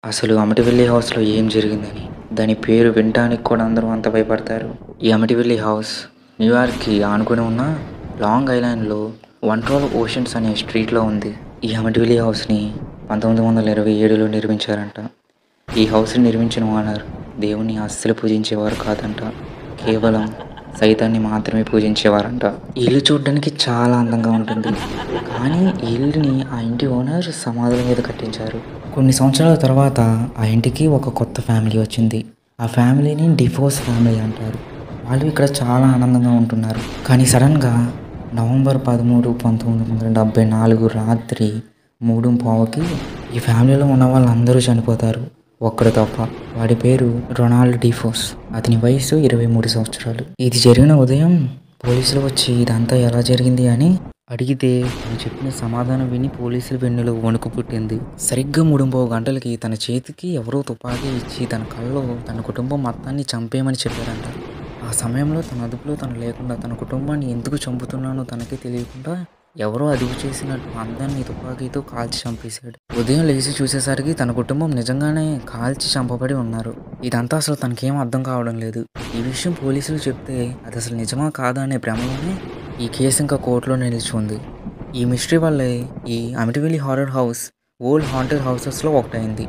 అసలు అమిటివెల్లి హౌస్‌లో ఏం జరిగిందని, దాని పేరు వినటానికి కూడా అందరూ అంత భయపడతారు. ఈ అమిటివెల్లి హౌస్ న్యూయార్క్‌కి ఆనుకుని ఉన్న లాంగ్ ఐలాండ్‌లో 112 ఓషన్స్ అనే స్ట్రీట్‌లో ఉంది. ఈ అమిటివెల్లి హౌస్‌ని 1927లో నిర్మించారంట. ఈ హౌస్‌ని నిర్మించిన ఓనర్ దేవుడిని అస్సలు పూజించేవారు కాదంట. కేవలం సైతాన్ని మాత్రమే పూజించేవారంట. ఈ ఇల్లు చూడ్డానికి చాలా అందంగా ఉంటుంది. కానీ ఈ ఇల్లుని ఆ ఇంటి ఓనర్ సమాధుల మీద కట్టించారు. కొన్ని సంవత్సరాల తర్వాత ఆ ఇంటికి ఒక కొత్త ఫ్యామిలీ వచ్చింది. ఆ ఫ్యామిలీని డిఫోర్స్ ఫ్యామిలీ అంటారు. వాళ్ళు ఇక్కడ చాలా ఆనందంగా ఉంటున్నారు. కానీ సడన్‌గా నవంబర్ 13, 1974 రాత్రి 3:15కి ఈ ఫ్యామిలీలో ఉన్న వాళ్ళందరూ చనిపోతారు. ఒక్కడు తప్ప. వాడి పేరు రొనాల్డ్ డిఫోస్. అతని వయసు 23 సంవత్సరాలు. ఇది జరిగిన ఉదయం పోలీసులు వచ్చి ఇదంతా ఎలా జరిగింది అని అడిగితే తను చెప్పిన సమాధానం విని పోలీసుల వెన్నులో వణుకు పుట్టింది. సరిగ్గా 3:15 గంటలకి తన చేతికి ఎవరో తుపాకీ ఇచ్చి తన కళ్ళలో తన కుటుంబం మొత్తాన్ని చంపేయమని చెప్పారంట. ఆ సమయంలో తన అదుపులో తను లేకుండా తన కుటుంబాన్ని ఎందుకు చంపుతున్నానో తనకే తెలియకుండా ఎవరో అదుపు చేసినట్టు అందరినీ తుపాకీతో కాల్చి చంపేశాడు. ఉదయం లేచి చూసేసరికి తన కుటుంబం నిజంగానే కాల్చి చంపబడి ఉన్నారు. ఇదంతా అసలు తనకేం అర్థం కావడం లేదు. ఈ విషయం పోలీసులు చెప్తే అది అసలు నిజమా కాదా అనే భ్రమలోనే ఈ కేసు ఇంకా కోర్టులో నిలిచి ఉంది. ఈ మిస్టరీ వల్లే ఈ అమిటివెల్లి హారర్ హౌస్ ఓల్డ్ హాంటెడ్ హౌసెస్లో ఒకటైంది.